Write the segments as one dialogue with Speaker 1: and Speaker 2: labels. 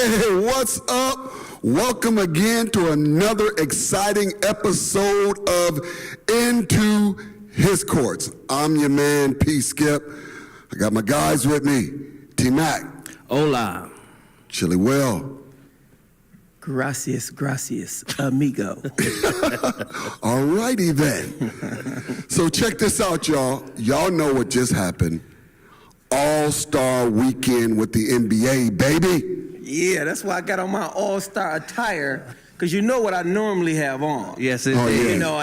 Speaker 1: Hey, what's up? Welcome again to another exciting episode of Into His Courts. I'm your man, P. Skip. I got my guys with me, T-Mac.
Speaker 2: Hola.
Speaker 1: Chili Will.
Speaker 3: Gracias, amigo.
Speaker 1: All righty then. So check this out, y'all. Y'all know what just happened. All-Star Weekend with the NBA, baby.
Speaker 3: Yeah, that's why I got on my all-star attire, because you know what I normally have on.
Speaker 2: Yes, indeed.
Speaker 1: yeah.
Speaker 3: You know,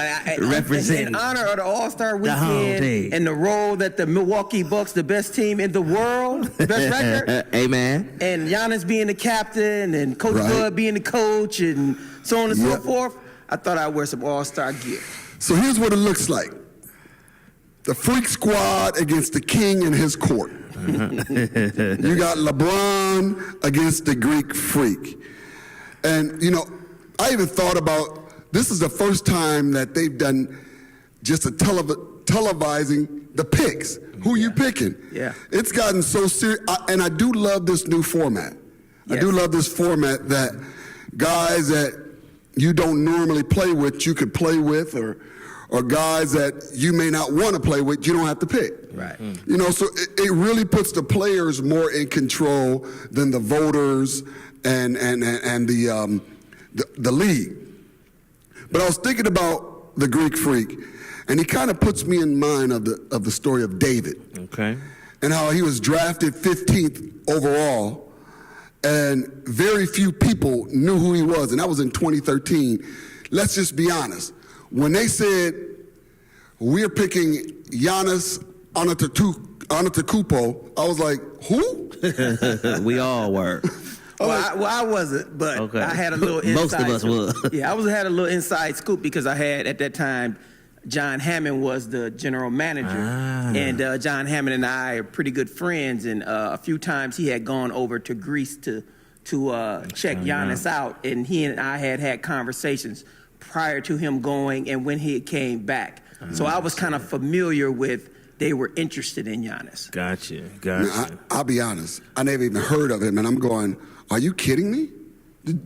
Speaker 2: Representing
Speaker 3: in honor of the All-Star
Speaker 2: the whole
Speaker 3: Weekend
Speaker 2: day.
Speaker 3: and the role that the Milwaukee Bucks, the best team in the world, best record,
Speaker 2: Amen.
Speaker 3: and Giannis being the captain and Coach
Speaker 1: Right.
Speaker 3: Bud being the coach and so on and so
Speaker 1: Yep.
Speaker 3: forth, I thought I'd wear some all-star gear.
Speaker 1: So here's what it looks like. The Freak Squad against the King in his court. You got LeBron against the Greek Freak. And, you know, I even thought about, this is the first time that they've done just a televising the picks. Who you picking?
Speaker 3: Yeah.
Speaker 1: It's gotten so serious. And I do love this new format. I do
Speaker 3: Yes.
Speaker 1: love this format that guys that you don't normally play with, you could play with, or guys that you may not want to play with, you don't have to pick.
Speaker 3: Right.
Speaker 1: You know, so it really puts the players more in control than the voters and the league. But I was thinking about the Greek Freak, and he kind of puts me in mind of the story of David.
Speaker 2: Okay.
Speaker 1: And how he was drafted 15th overall, and very few people knew who he was, and that was in 2013. Let's just be honest. When they said, we're picking Giannis Antetokounmpo, I was like, who?
Speaker 2: We all were.
Speaker 3: I wasn't, but
Speaker 2: Okay.
Speaker 3: I had a little inside
Speaker 2: Most of us
Speaker 3: scoop.
Speaker 2: would.
Speaker 3: Yeah, had a little inside scoop because I had, at that time, John Hammond was the general manager. And John Hammond and I are pretty good friends. And a few times he had gone over to Greece to check Giannis out. And he and I had conversations prior to him going and when he came back. So I was kind of familiar with, they were interested in Giannis.
Speaker 2: Gotcha.
Speaker 1: Now, I'll be honest. I never even heard of him, and I'm going, are you kidding me?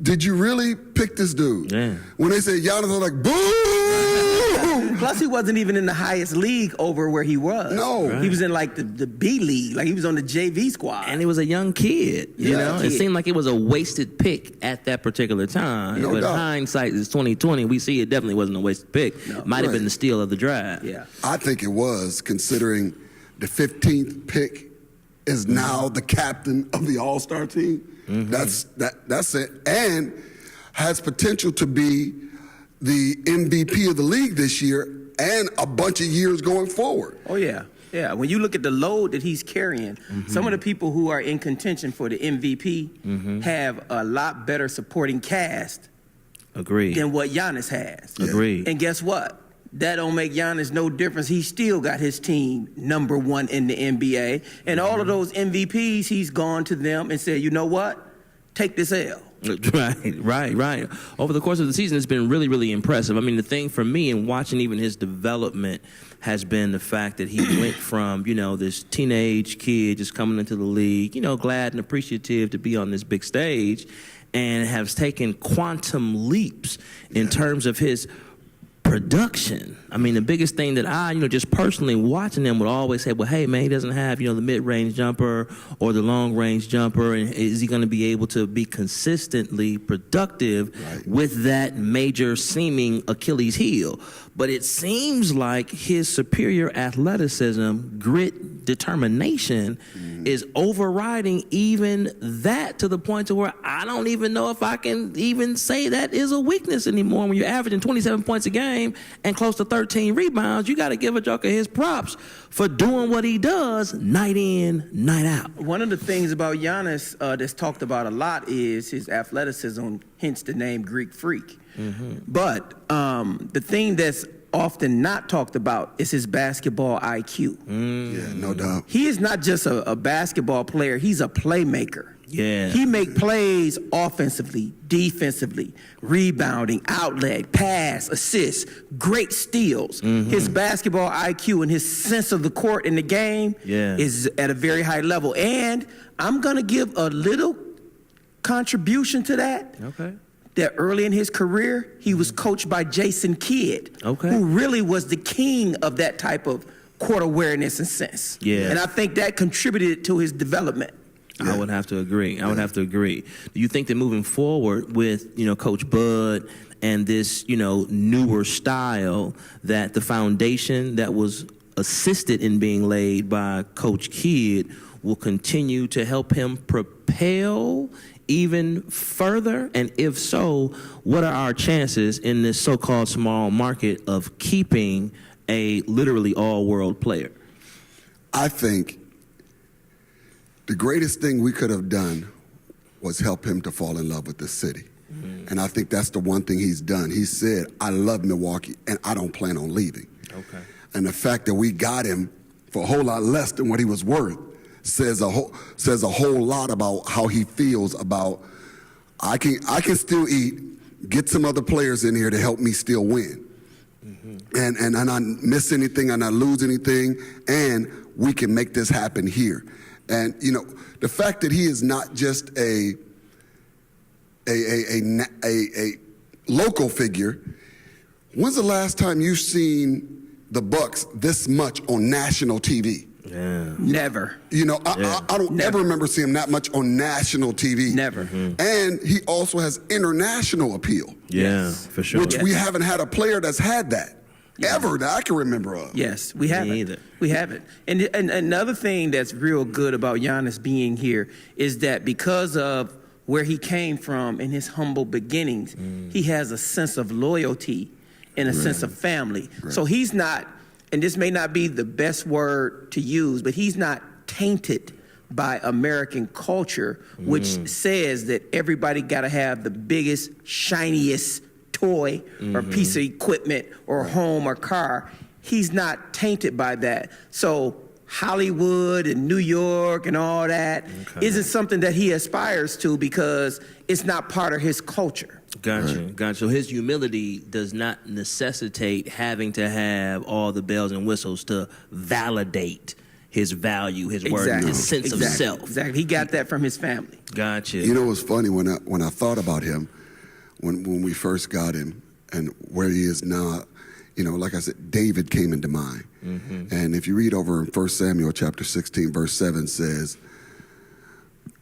Speaker 1: Did you really pick this dude?
Speaker 2: Yeah.
Speaker 1: When they said Giannis, I was like, boo!
Speaker 3: Plus, he wasn't even in the highest league over where he was.
Speaker 1: No. Right.
Speaker 3: He was in like the B league. Like he was on the JV squad.
Speaker 2: And he was a young kid, you
Speaker 3: Yeah,
Speaker 2: know. It
Speaker 3: kid.
Speaker 2: seemed like it was a wasted pick at that particular time.
Speaker 1: No
Speaker 2: but
Speaker 1: doubt.
Speaker 2: hindsight is 2020. We see it definitely wasn't a wasted pick.
Speaker 3: No.
Speaker 2: Might have
Speaker 1: Right.
Speaker 2: been the steal of the draft.
Speaker 3: Yeah.
Speaker 1: I think it was, considering the 15th pick is now the captain of the All-Star team. That's it. And has potential to be the MVP of the league this year and a bunch of years going forward.
Speaker 3: Oh, yeah. Yeah. When you look at the load that he's carrying, some of the people who are in contention for the MVP have a lot better supporting cast
Speaker 2: Agreed.
Speaker 3: than what Giannis has.
Speaker 2: Agreed.
Speaker 3: And guess what? That don't make Giannis no difference. He still got his team number one in the NBA. And all of those MVPs, he's gone to them and said, you know what? Take this L.
Speaker 2: Right. Over the course of the season, it's been really, really impressive. I mean, the thing for me in watching even his development has been the fact that he went from, you know, this teenage kid just coming into the league, you know, glad and appreciative to be on this big stage, and has taken quantum leaps in terms of his production. I mean, the biggest thing that I, just personally watching him would always say, well, hey, man, he doesn't have, the mid-range jumper or the long-range jumper, and is he going to be able to be consistently productive with that major seeming Achilles heel? But it seems like his superior athleticism, grit, determination is overriding even that, to the point to where I don't even know if I can even say that is a weakness anymore. When you're averaging 27 points a game and close to 13 rebounds, you got to give a joker his props for doing what he does night in, night out.
Speaker 3: One of the things about Giannis that's talked about a lot is his athleticism, hence the name Greek Freak. But the thing that's often not talked about is his basketball IQ.
Speaker 1: Yeah, no doubt.
Speaker 3: He is not just a basketball player, he's a playmaker.
Speaker 2: Yeah.
Speaker 3: He make plays offensively, defensively, rebounding, outlet, pass, assist, great steals. His basketball IQ and his sense of the court and the game is at a very high level. And I'm going to give a little contribution to that,
Speaker 2: Okay.
Speaker 3: that early in his career, he was coached by Jason Kidd,
Speaker 2: Okay.
Speaker 3: who really was the king of that type of court awareness and sense.
Speaker 2: Yeah.
Speaker 3: And I think that contributed to his development.
Speaker 2: I would have to agree. I would have to agree. Do you think that moving forward with, Coach Bud and this, newer style, that the foundation that was assisted in being laid by Coach Kidd will continue to help him propel even further? And if so, what are our chances in this so-called small market of keeping a literally all-world player?
Speaker 1: I think the greatest thing we could have done was help him to fall in love with the city. And I think that's the one thing he's done. He said, I love Milwaukee, and I don't plan on leaving.
Speaker 2: Okay.
Speaker 1: And the fact that we got him for a whole lot less than what he was worth says a whole lot about how he feels about, I can still eat, get some other players in here to help me still win. And I not miss anything, I not lose anything, and we can make this happen here. And, the fact that he is not just a local figure, when's the last time you've seen the Bucks this much on national TV?
Speaker 2: Yeah.
Speaker 3: Never.
Speaker 1: I don't ever remember seeing him that much on national TV.
Speaker 3: Never.
Speaker 1: And he also has international appeal.
Speaker 2: Yeah, for sure.
Speaker 1: Which we haven't had a player that's had that ever that I can remember of.
Speaker 3: Yes, we haven't.
Speaker 2: either.
Speaker 3: We haven't. And another thing that's real good about Giannis being here is that because of where he came from in his humble beginnings, he has a sense of loyalty and a sense of family.
Speaker 1: Right.
Speaker 3: So he's not, and this may not be the best word to use, but he's not tainted by American culture, which says that everybody got to have the biggest, shiniest toy or piece of equipment or home or car. He's not tainted by that. So Hollywood and New York and all that isn't something that he aspires to because it's not part of his culture.
Speaker 2: Gotcha. So his humility does not necessitate having to have all the bells and whistles to validate his value, his worth, his sense of self.
Speaker 3: Exactly. He got that from his family.
Speaker 2: Gotcha.
Speaker 1: It was funny when I thought about him, when we first got him and where he is now. Like I said, David came into mind. And if you read over in 1 Samuel chapter 16, verse 7 says,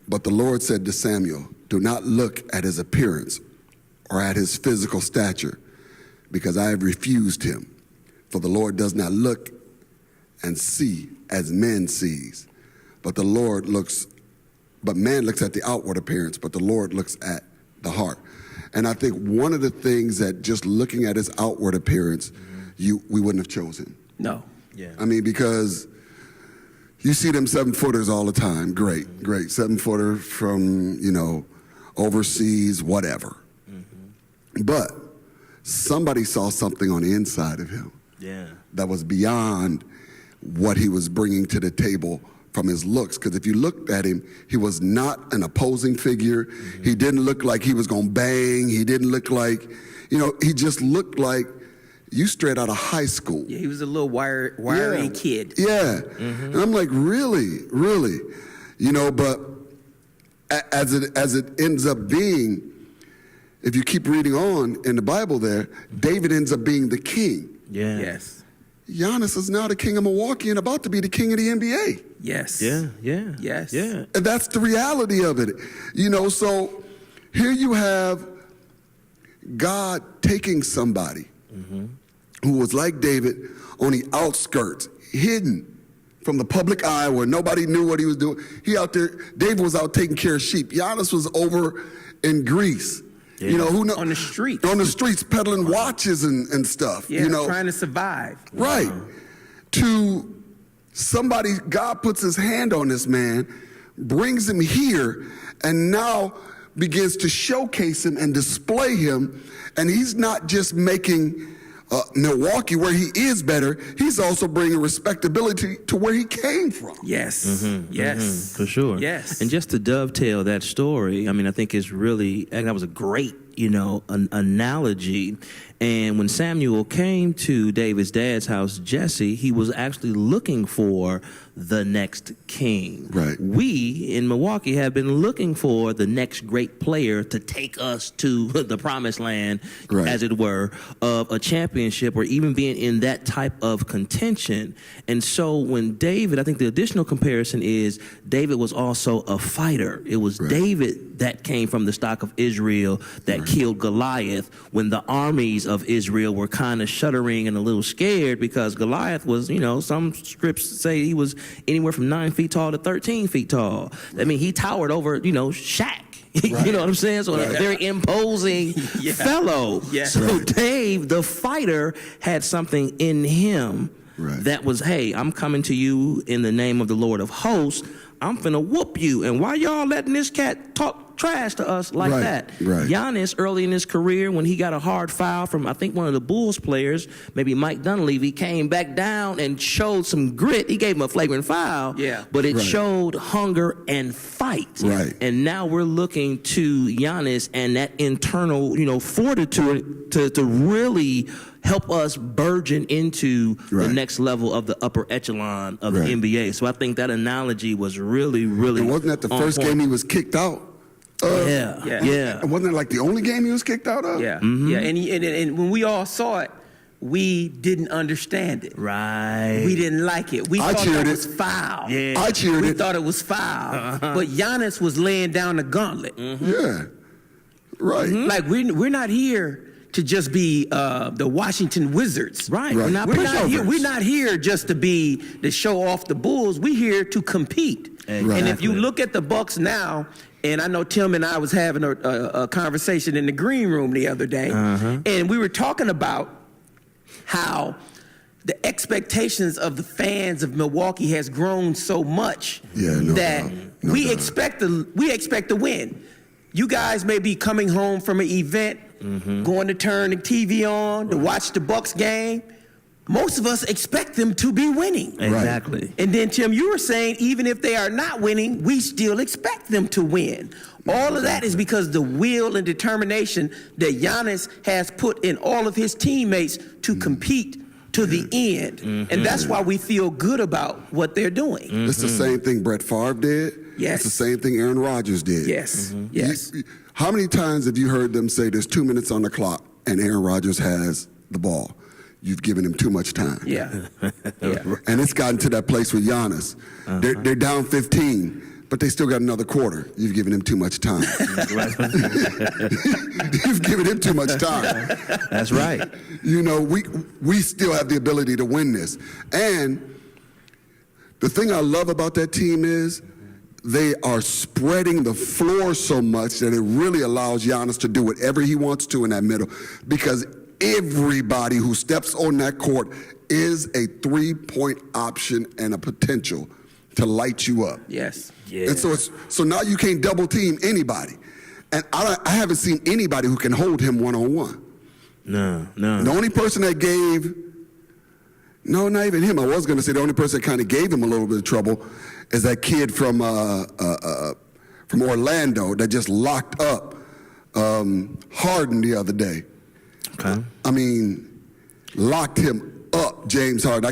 Speaker 1: but the Lord said to Samuel, do not look at his appearance or at his physical stature, because I have refused him. For the Lord does not look and see as man sees, but man looks at the outward appearance, but the Lord looks at the heart. And I think one of the things that just looking at his outward appearance, we wouldn't have chosen.
Speaker 3: No.
Speaker 2: Yeah.
Speaker 1: I mean, because you see them 7-footers all the time. Great. 7-footer from, overseas, whatever. But somebody saw something on the inside of him that was beyond what he was bringing to the table from his looks. Because if you looked at him, he was not an opposing figure. He didn't look like he was going to bang. He didn't look like, he just looked like you straight out of high school.
Speaker 3: Yeah, he was a little wiry kid.
Speaker 1: Yeah. And I'm like, really? But as it ends up being, if you keep reading on in the Bible there, David ends up being the king.
Speaker 2: Yeah.
Speaker 3: Yes.
Speaker 1: Giannis is now the king of Milwaukee and about to be the king of the NBA.
Speaker 3: Yes.
Speaker 2: Yeah.
Speaker 3: Yes.
Speaker 2: Yeah.
Speaker 1: And that's the reality of it. So here you have God taking somebody who was like David on the outskirts, hidden from the public eye where nobody knew what he was doing. He out there, David was out taking care of sheep. Giannis was over in Greece.
Speaker 2: Yeah.
Speaker 1: Who knows?
Speaker 3: On the streets.
Speaker 1: On the streets, peddling watches and stuff.
Speaker 3: Yeah, trying to survive.
Speaker 1: Right. To somebody, God puts his hand on this man, brings him here, and now begins to showcase him and display him. And he's not just making Milwaukee where he is better, he's also bringing respectability to where he came from.
Speaker 3: Yes. Yes.
Speaker 2: For sure.
Speaker 3: Yes.
Speaker 2: And just to dovetail that story, I think it's really, and that was a great, an analogy. And when Samuel came to David's dad's house, Jesse, he was actually looking for the next king.
Speaker 1: Right.
Speaker 2: We in Milwaukee have been looking for the next great player to take us to the promised land,
Speaker 1: Right.
Speaker 2: as it were, of a championship or even being in that type of contention. And so when David, I think the additional comparison is David was also a fighter. It was
Speaker 1: Right.
Speaker 2: David that came from the stock of Israel that killed Goliath when the armies of Israel were kind of shuddering and a little scared because Goliath was, some scripts say he was anywhere from 9 feet tall to 13 feet tall. I mean, he towered over, Shaq. You know what I'm saying? So a very imposing
Speaker 3: Yeah.
Speaker 2: fellow.
Speaker 3: Yeah.
Speaker 2: So Dave, the fighter, had something in him
Speaker 1: Right.
Speaker 2: that was, hey, I'm coming to you in the name of the Lord of hosts. I'm finna whoop you. And why y'all letting this cat talk trash to us like
Speaker 1: Right,
Speaker 2: that?
Speaker 1: right.
Speaker 2: Giannis, early in his career, when he got a hard foul from, I think, one of the Bulls players, maybe Mike Dunleavy, came back down and showed some grit. He gave him a flagrant foul,
Speaker 3: Yeah.
Speaker 2: but it
Speaker 1: Right.
Speaker 2: showed hunger and fight.
Speaker 1: Right.
Speaker 2: And now we're looking to Giannis and that internal, fortitude to really help us burgeon into the
Speaker 1: Right.
Speaker 2: next level of the upper echelon of
Speaker 1: Right.
Speaker 2: the NBA. So I think that analogy was really, really.
Speaker 1: And wasn't that the
Speaker 2: on
Speaker 1: first
Speaker 2: point.
Speaker 1: game he was kicked out of?
Speaker 2: Yeah,
Speaker 3: Yeah.
Speaker 2: yeah.
Speaker 1: And wasn't that like the only game he was kicked out of?
Speaker 3: Yeah,
Speaker 2: Mm-hmm.
Speaker 3: yeah, and when we all saw it, we didn't understand it.
Speaker 2: Right.
Speaker 3: We didn't like it. We
Speaker 1: I
Speaker 3: thought
Speaker 1: cheered
Speaker 3: that
Speaker 1: it.
Speaker 3: was foul.
Speaker 2: Yeah.
Speaker 1: I cheered
Speaker 3: We
Speaker 1: it.
Speaker 3: thought it was foul. But Giannis was laying down the gauntlet.
Speaker 1: Yeah. Right.
Speaker 3: Like we're not here to just be the Washington Wizards.
Speaker 2: Right.
Speaker 1: Right.
Speaker 2: We're not
Speaker 3: We're
Speaker 2: pushovers.
Speaker 3: not here just to show off the Bulls. We're here to compete.
Speaker 2: Exactly.
Speaker 3: And if you look at the Bucks now, and I know Tim and I was having a conversation in the green room the other day, and we were talking about how the expectations of the fans of Milwaukee has grown so much
Speaker 1: Yeah, no
Speaker 3: that
Speaker 1: doubt. No
Speaker 3: we
Speaker 1: doubt.
Speaker 3: expect to win. You guys may be coming home from an event, going to turn the TV on to watch the Bucks game. Most of us expect them to be winning.
Speaker 2: Exactly.
Speaker 3: And then, Tim, you were saying even if they are not winning, we still expect them to win. All of that is because the will and determination that Giannis has put in all of his teammates to compete to the end. And that's why we feel good about what they're doing.
Speaker 1: It's the same thing Brett Favre did.
Speaker 3: Yes.
Speaker 1: It's the same thing Aaron Rodgers did.
Speaker 3: Yes, yes.
Speaker 1: How many times have you heard them say there's 2 minutes on the clock and Aaron Rodgers has the ball? You've given him too much time.
Speaker 3: Yeah, yeah.
Speaker 1: And it's gotten to that place with Giannis. They're down 15, but they still got another quarter. You've given him too much time. You've given him too much time.
Speaker 2: That's right.
Speaker 1: We still have the ability to win this. And the thing I love about that team is they are spreading the floor so much that it really allows Giannis to do whatever he wants to in that middle, because everybody who steps on that court is a three-point option and a potential to light you up.
Speaker 3: Yes.
Speaker 2: Yeah.
Speaker 1: And so now you can't double team anybody. And I haven't seen anybody who can hold him one-on-one.
Speaker 2: No.
Speaker 1: The only person that not even him. I was going to say the only person that kind of gave him a little bit of trouble is that kid from Orlando that just locked up Harden the other day.
Speaker 2: Okay.
Speaker 1: I mean, locked him up, James Harden.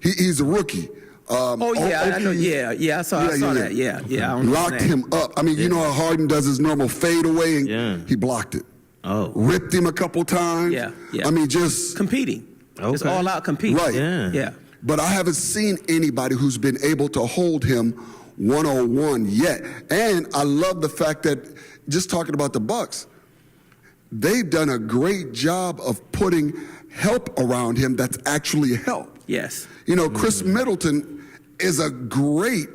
Speaker 1: He's a rookie.
Speaker 3: I know. Yeah. I saw that. Yeah. I don't know
Speaker 1: Locked
Speaker 3: that.
Speaker 1: him up. I mean, you know how Harden does his normal fadeaway, and he blocked it.
Speaker 2: Oh.
Speaker 1: Ripped him a couple times.
Speaker 3: Yeah.
Speaker 1: I mean, just
Speaker 3: Competing. It's
Speaker 2: Okay.
Speaker 3: all out competing.
Speaker 1: right.
Speaker 3: Yeah.
Speaker 1: But I haven't seen anybody who's been able to hold him one-on-one yet. And I love the fact that, just talking about the Bucks, they've done a great job of putting help around him that's actually help.
Speaker 3: Yes.
Speaker 1: Chris Middleton is a great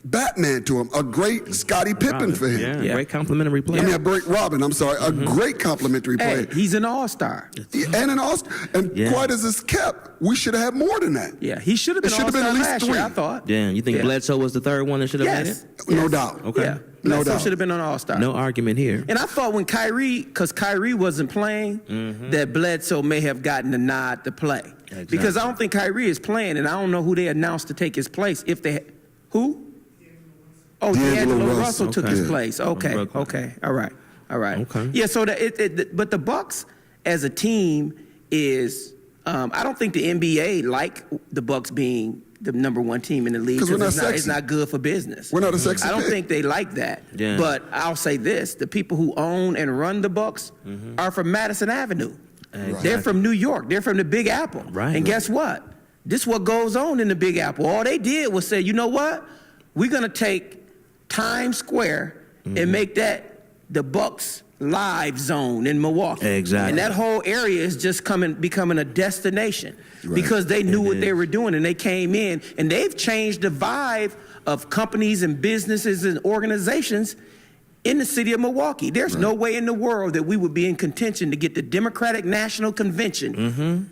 Speaker 1: Batman to him, a great Scottie Pippen for him.
Speaker 2: Yeah. Great complimentary player.
Speaker 1: I mean, a great Robin, I'm sorry, a great complimentary player.
Speaker 3: Hey, he's an all-star.
Speaker 1: And an all-star. And quite as it's kept, we should have had more than that.
Speaker 3: Yeah, he should have been
Speaker 1: It should have been
Speaker 3: all-star
Speaker 1: at least
Speaker 3: last
Speaker 1: 3.
Speaker 3: year, I thought.
Speaker 2: Yeah, you think Bledsoe was the third one that should have made
Speaker 3: Yes.
Speaker 2: it?
Speaker 1: No doubt.
Speaker 2: Okay.
Speaker 3: Yeah.
Speaker 1: No
Speaker 3: Bledsoe
Speaker 1: doubt.
Speaker 3: should have been an all-star.
Speaker 2: No argument here.
Speaker 3: And I thought when because Kyrie wasn't playing, that Bledsoe may have gotten the nod to play.
Speaker 2: Exactly.
Speaker 3: Because I don't think Kyrie is playing, and I don't know who they announced to take his place. Who? Oh,
Speaker 1: D'Angelo
Speaker 3: D'Angelo
Speaker 1: Russell.
Speaker 3: Russell took
Speaker 2: Okay.
Speaker 3: his place. Okay,
Speaker 2: Brooklyn.
Speaker 3: okay, all right. All right.
Speaker 2: Okay.
Speaker 3: Yeah. So but the Bucks as a team is. I don't think the NBA like the Bucks being the number one team in the league
Speaker 1: 'Cause we're not
Speaker 3: it's
Speaker 1: sexy.
Speaker 3: not good for business.
Speaker 1: We're not a sexy
Speaker 3: I don't
Speaker 1: pick.
Speaker 3: think they like that.
Speaker 2: Yeah.
Speaker 3: But I'll say this: the people who own and run the Bucks are from Madison Avenue.
Speaker 2: Exactly.
Speaker 3: They're from New York. They're from the Big Apple.
Speaker 2: Right.
Speaker 3: And guess what? This is what goes on in the Big Apple. All they did was say, you know what? We're gonna take Times Square and make that the Bucks live zone in Milwaukee.
Speaker 2: Exactly.
Speaker 3: And that whole area is just becoming a destination because they knew what they were doing and they came in and they've changed the vibe of companies and businesses and organizations in the city of Milwaukee. There's no way in the world that we would be in contention to get the Democratic National Convention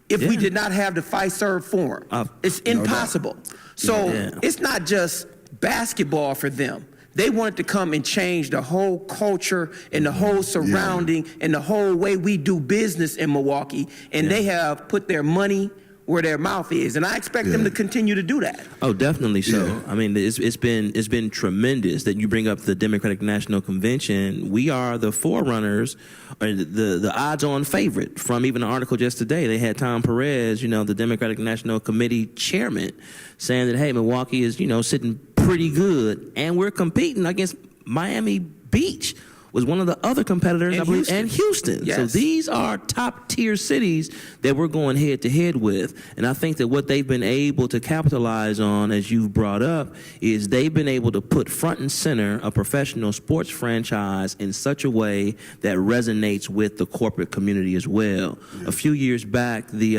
Speaker 3: if we did not have the Fiserv Forum. It's impossible. So it's not just basketball for them. They wanted to come and change the whole culture and the whole surrounding and the whole way we do business in Milwaukee. And they have put their money where their mouth is, and I expect them to continue to do that.
Speaker 2: Oh, definitely so.
Speaker 1: Yeah.
Speaker 2: I mean, it's been tremendous that you bring up the Democratic National Convention. We are the forerunners, or the odds-on favorite. From even an article just today, they had Tom Perez, the Democratic National Committee chairman, saying that hey, Milwaukee is sitting pretty good, and we're competing against Miami Beach. Was one of the other competitors, I believe, and Houston.
Speaker 3: Yes.
Speaker 2: So these are top-tier cities that we're going head-to-head with. And I think that what they've been able to capitalize on, as you've brought up, is they've been able to put front and center a professional sports franchise in such a way that resonates with the corporate community as well. A few years back, the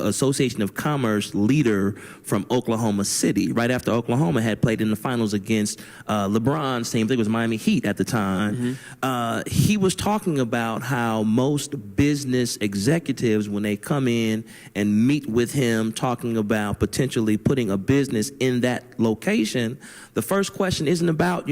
Speaker 2: Association of Commerce leader from Oklahoma City, right after Oklahoma had played in the finals against LeBron's team, I think it was Miami Heat at the time, he was talking about how most business executives, when they come in and meet with him talking about potentially putting a business in that location, the first question isn't about,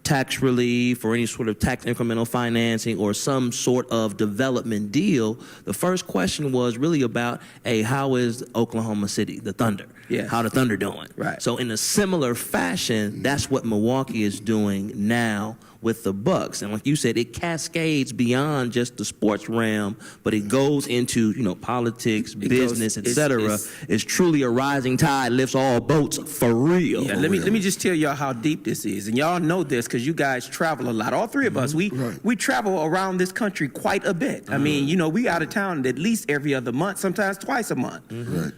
Speaker 2: tax relief or any sort of tax incremental financing or some sort of development deal. The first question was really about, hey, how is Oklahoma City, the Thunder?
Speaker 3: Yeah.
Speaker 2: How the Thunder doing?
Speaker 3: Right.
Speaker 2: So in a similar fashion, that's what Milwaukee is doing now with the Bucks. And like you said, it cascades beyond just the sports realm, but it goes into, politics, business, etc. It's truly a rising tide lifts all boats for real.
Speaker 3: Yeah, let me just tell y'all how deep this is. And y'all know this because you guys travel a lot. All three of us, we travel around this country quite a bit. I mean, we out of town at least every other month, sometimes twice a month.
Speaker 1: Right.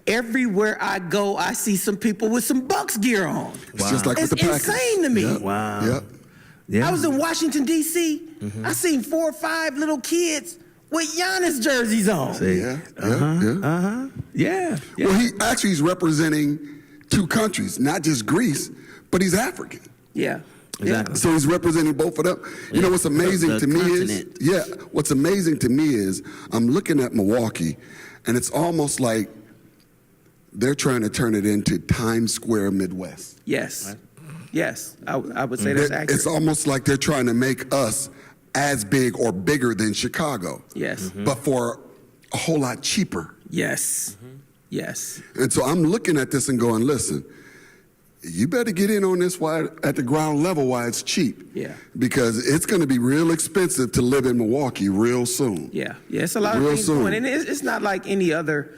Speaker 3: Everywhere I go, I see some people with some Bucks gear on.
Speaker 1: It's just like
Speaker 3: It's
Speaker 1: with the Packers.
Speaker 3: insane to me.
Speaker 1: Yep.
Speaker 2: Wow.
Speaker 1: Yep.
Speaker 2: Yeah.
Speaker 3: I was in Washington, D.C. I seen 4 or 5 little kids with Giannis jerseys on.
Speaker 2: Yeah.
Speaker 1: Well, he's representing 2 countries, not just Greece, but he's African.
Speaker 3: Yeah.
Speaker 2: Exactly.
Speaker 1: So he's representing both of them. You know what's amazing
Speaker 2: The
Speaker 1: to me
Speaker 2: continent.
Speaker 1: is, what's amazing to me is I'm looking at Milwaukee, and it's almost like they're trying to turn it into Times Square Midwest.
Speaker 3: Yes. Yes. I would say that's accurate.
Speaker 1: It's almost like they're trying to make us as big or bigger than Chicago.
Speaker 3: Yes.
Speaker 1: But for a whole lot cheaper.
Speaker 3: Yes. Yes.
Speaker 1: And so I'm looking at this and going, listen, you better get in on this at the ground level while it's cheap.
Speaker 3: Yeah.
Speaker 1: Because it's going to be real expensive to live in Milwaukee real soon.
Speaker 3: Yeah. Yeah. It's a lot of
Speaker 1: Real
Speaker 3: things
Speaker 1: soon.
Speaker 3: going. And it's not like any other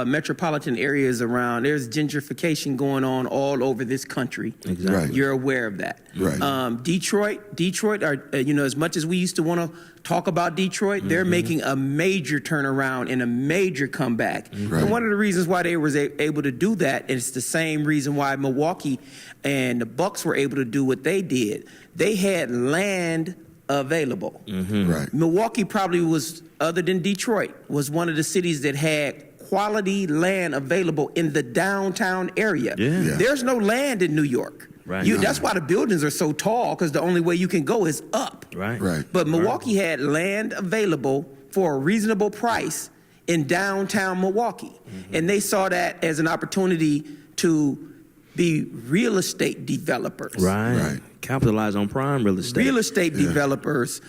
Speaker 3: metropolitan areas around. There's gentrification going on all over this country.
Speaker 2: Exactly.
Speaker 1: Right.
Speaker 3: You're aware of that.
Speaker 1: Right.
Speaker 3: Detroit are, as much as we used to want to talk about Detroit, they're making a major turnaround and a major comeback.
Speaker 1: Right.
Speaker 3: And one of the reasons why they was able to do that, and it's the same reason why Milwaukee and the Bucks were able to do what they did. They had land available.
Speaker 1: Right.
Speaker 3: Milwaukee probably was, other than Detroit, was one of the cities that had quality land available in the downtown area.
Speaker 2: Yeah.
Speaker 3: There's no land in New York.
Speaker 2: Right.
Speaker 3: That's why the buildings are so tall, because the only way you can go is up.
Speaker 2: Right.
Speaker 1: Right.
Speaker 3: But Milwaukee had land available for a reasonable price in downtown Milwaukee. And they saw that as an opportunity to be real estate developers.
Speaker 2: Right.
Speaker 1: Right.
Speaker 2: Capitalize on prime real estate.
Speaker 3: Real estate developers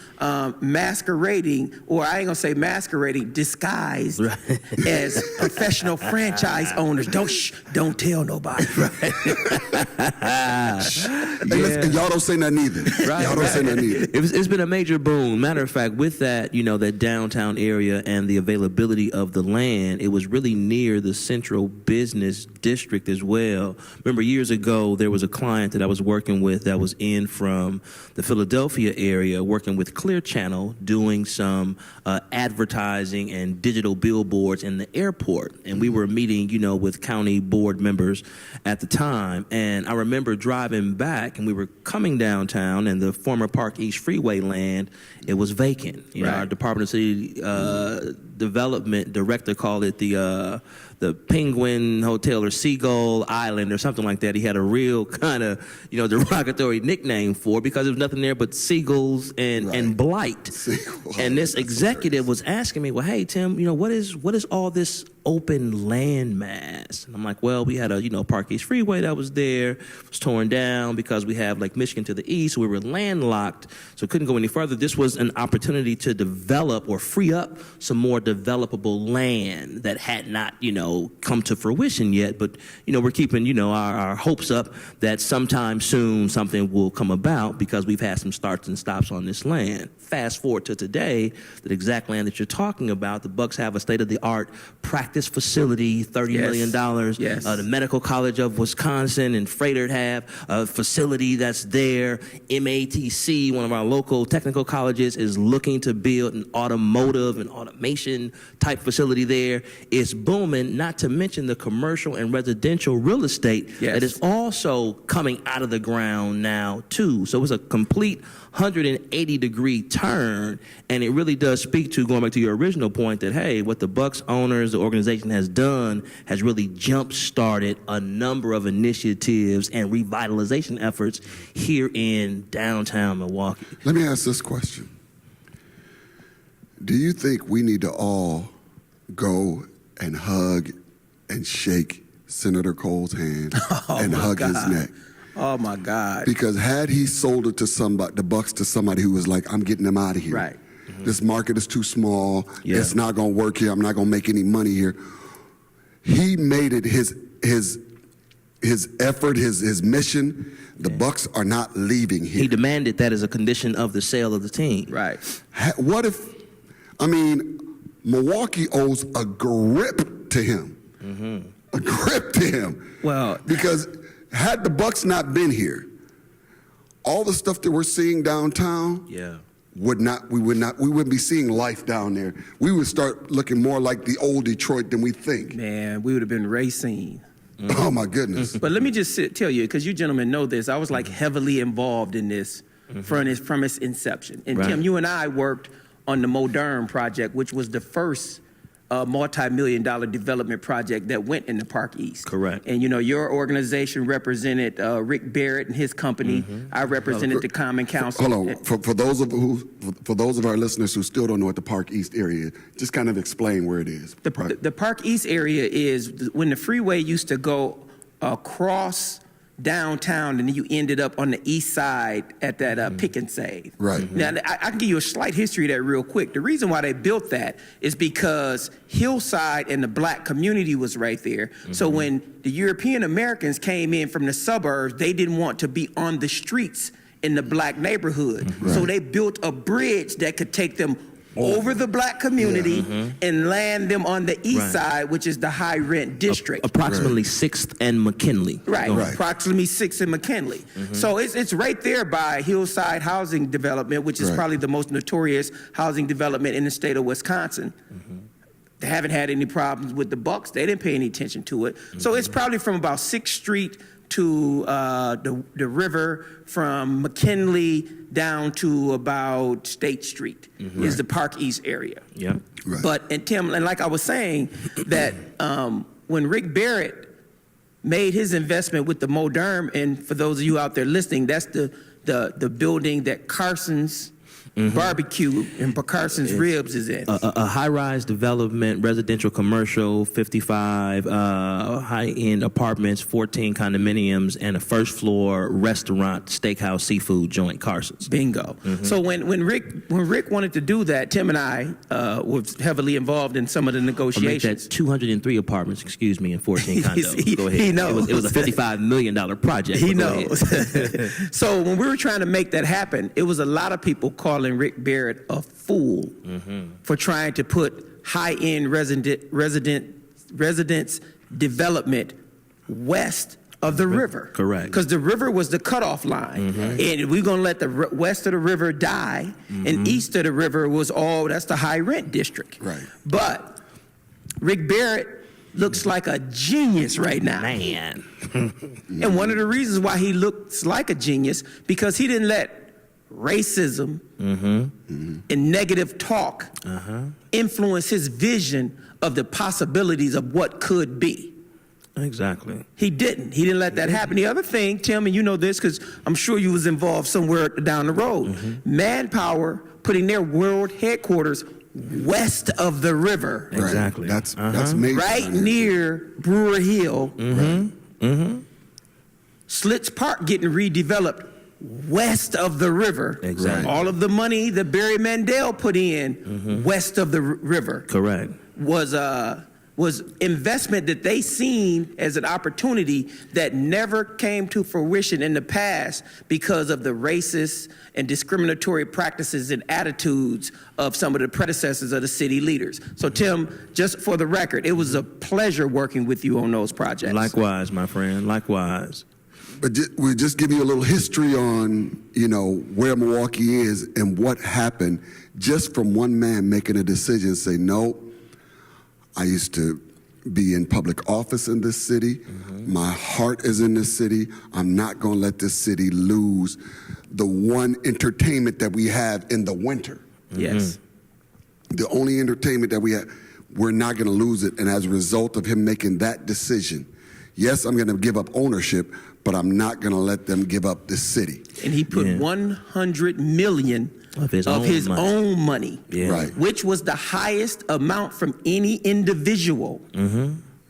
Speaker 3: masquerading, or I ain't gonna say masquerading, disguised as professional franchise owners. Don't tell nobody.
Speaker 1: And y'all don't say nothing either. Y'all don't say nothing either.
Speaker 2: It's been a major boom. Matter of fact, with that, that downtown area and the availability of the land, it was really near the central business district as well. Remember, years ago, there was a client that I was working with that was in from the Philadelphia area, working with Clear Channel, doing some advertising and digital billboards in the airport. And we were meeting, with county board members at the time. And I remember driving back, and we were coming downtown, and the former Park East Freeway land, it was vacant. Our Department of City Development director called it the Penguin Hotel or Seagull Island or something like that. He had a real kind of, derogatory nickname for it because there was nothing there but seagulls and blight. And this executive was asking me, well, hey, Tim, what is all this open land mass? And I'm like, well, we had a, Park East Freeway that was there. It was torn down because we have Lake Michigan to the east. We were landlocked, so couldn't go any further. This was an opportunity to develop or free up some more developable land that had not, come to fruition yet. But, we're keeping, our hopes up that sometime soon something will come about because we've had some starts and stops on this land. Fast forward to today, that exact land that you're talking about, the Bucks have a state-of-the-art practice facility, $30 million.
Speaker 3: Yes.
Speaker 2: The Medical College of Wisconsin and Frederick have a facility that's there. MATC, one of our local technical colleges, is looking to build an automotive and automation type facility there. It's booming, not to mention the commercial and residential real estate that is also coming out of the ground now, too. So it's a complete 180-degree turn, and it really does speak to, going back to your original point, that, hey, what the Bucks owners, the organization has done has really jump-started a number of initiatives and revitalization efforts here in downtown Milwaukee.
Speaker 1: Let me ask this question. Do you think we need to all go and hug and shake Senator Cole's hand and hug his neck?
Speaker 3: Oh, my God.
Speaker 1: Because had he sold it to somebody, the Bucks to somebody who was like, I'm getting them out of here.
Speaker 3: Right.
Speaker 1: This market is too small. It's not going to work here. I'm not going to make any money here. He made it his effort, his mission. The Bucks are not leaving here.
Speaker 2: He demanded that as a condition of the sale of the team.
Speaker 3: Right.
Speaker 1: What if, Milwaukee owes a grip to him. A grip to him.
Speaker 3: Well,
Speaker 1: because had the Bucks not been here, all the stuff that we're seeing downtown, we wouldn't be seeing life down there. We would start looking more like the old Detroit than we think.
Speaker 3: Man, we would have been racing.
Speaker 1: Oh my goodness.
Speaker 3: But let me just tell you, because you gentlemen know this, I was like heavily involved in this from its inception. And Tim, you and I worked on the Modern project, which was the first multi-million-dollar development project that went into Park East.
Speaker 2: Correct.
Speaker 3: And your organization represented Rick Barrett and his company. I represented the Common Council.
Speaker 1: Hold on, for those of our listeners who still don't know what the Park East area is, just kind of explain where it is.
Speaker 3: The Park East area is when the freeway used to go across downtown, and then you ended up on the east side at that Pick and Save.
Speaker 1: Right.
Speaker 3: Now, I can give you a slight history of that real quick. The reason why they built that is because Hillside and the black community was right there. So when the European Americans came in from the suburbs, they didn't want to be on the streets in the black neighborhood. So they built a bridge that could take them over the black community and land them on the east side, which is the high rent district.
Speaker 2: Approximately 6th and McKinley.
Speaker 3: Right. Approximately 6th and McKinley. So it's right there by Hillside Housing Development, which is probably the most notorious housing development in the state of Wisconsin. They haven't had any problems with the Bucks. They didn't pay any attention to it. So it's probably from about 6th Street to the river, from McKinley down to about State Street is the Park East area.
Speaker 2: Yeah.
Speaker 1: Right.
Speaker 3: But, and Tim, and like I was saying, that when Rick Barrett made his investment with the Modern, and for those of you out there listening, that's the building that Carson's barbecue and Carson's Ribs is in.
Speaker 2: A high-rise development, residential, commercial, 55 high-end apartments, 14 condominiums, and a first-floor restaurant, steakhouse, seafood joint, Carson's.
Speaker 3: Bingo. So when Rick wanted to do that, Tim and I was heavily involved in some of the
Speaker 2: Or make
Speaker 3: negotiations.
Speaker 2: that 203 apartments, excuse me, and 14 condos.
Speaker 3: He-
Speaker 2: Go ahead.
Speaker 3: he knows.
Speaker 2: It was a $55 million project.
Speaker 3: He
Speaker 2: but go ahead.
Speaker 3: knows. So when we were trying to make that happen, it was a lot of people calling Rick Barrett a fool for trying to put high-end residence development west of the river.
Speaker 2: Correct.
Speaker 3: Because the river was the cutoff line. And we're going to let the west of the river die, and east of the river was that's the high rent district.
Speaker 1: Right.
Speaker 3: But Rick Barrett looks like a genius right now.
Speaker 2: Man.
Speaker 3: And one of the reasons why he looks like a genius, because he didn't let racism and negative talk influence his vision of the possibilities of what could be.
Speaker 2: Exactly.
Speaker 3: He didn't. He didn't let that happen. The other thing, Tim, and you know this because I'm sure you was involved somewhere down the road, Manpower putting their world headquarters west of the river,
Speaker 1: Right.
Speaker 2: Exactly.
Speaker 1: That's major.
Speaker 3: right near Brewer Hill. Slits Park getting redeveloped west of the river.
Speaker 2: Exactly.
Speaker 3: All of the money that Barry Mandel put in west of the river
Speaker 2: Correct.
Speaker 3: was investment that they seen as an opportunity that never came to fruition in the past because of the racist and discriminatory practices and attitudes of some of the predecessors of the city leaders. So Tim, just for the record, it was a pleasure working with you on those projects.
Speaker 2: Likewise, my friend. Likewise.
Speaker 1: But we'll just give you a little history on, where Milwaukee is and what happened just from one man making a decision, say, no, I used to be in public office in this city. My heart is in this city. I'm not going to let this city lose the one entertainment that we have in the winter.
Speaker 3: Yes.
Speaker 1: The only entertainment that we have, we're not going to lose it. And as a result of him making that decision, yes, I'm going to give up ownership, but I'm not going to let them give up this city.
Speaker 3: And he put $100 million
Speaker 2: Of his
Speaker 3: own money,
Speaker 2: Yeah.
Speaker 1: Right.
Speaker 3: which was the highest amount from any individual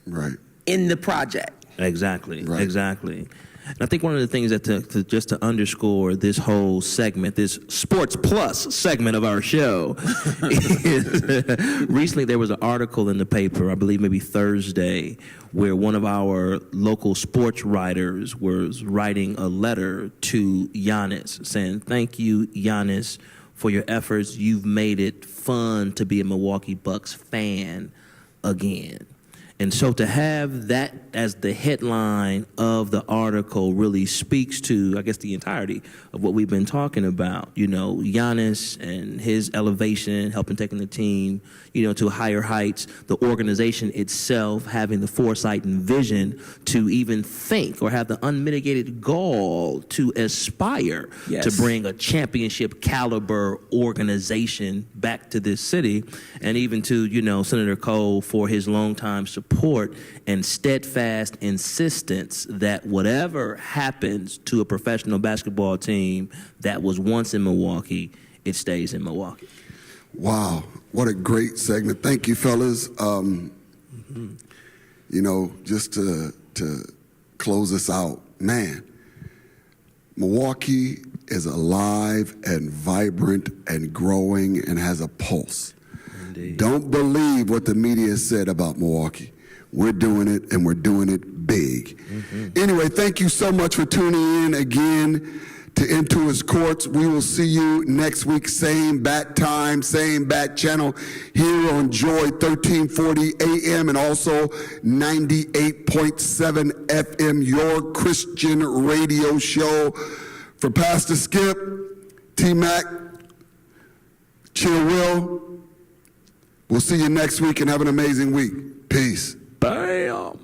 Speaker 1: Right.
Speaker 3: in the project.
Speaker 2: Exactly.
Speaker 1: Right.
Speaker 2: Exactly. And I think one of the things that just to underscore this whole segment, this Sports Plus segment of our show, is recently there was an article in the paper, I believe maybe Thursday, where one of our local sports writers was writing a letter to Giannis saying, thank you, Giannis, for your efforts. You've made it fun to be a Milwaukee Bucks fan again. And so to have that as the headline of the article really speaks to, I guess, the entirety of what we've been talking about. Giannis and his elevation, helping taking the team, to higher heights, the organization itself having the foresight and vision to even think or have the unmitigated gall to aspire to bring a championship caliber organization back to this city, and even to, Senator Cole for his longtime support and steadfast insistence that whatever happens to a professional basketball team that was once in Milwaukee, it stays in Milwaukee.
Speaker 1: Wow, what a great segment. Thank you, fellas. Just to close this out, man, Milwaukee is alive and vibrant and growing and has a pulse.
Speaker 2: Indeed.
Speaker 1: Don't believe what the media said about Milwaukee. We're doing it, and we're doing it big. Anyway, thank you so much for tuning in again to Into His Courts. We will see you next week, same bat time, same bat channel, here on Joy 1340 AM and also 98.7 FM, your Christian radio show. For Pastor Skip, T-Mac, Chill Will, we'll see you next week and have an amazing week. Peace.
Speaker 2: Bam!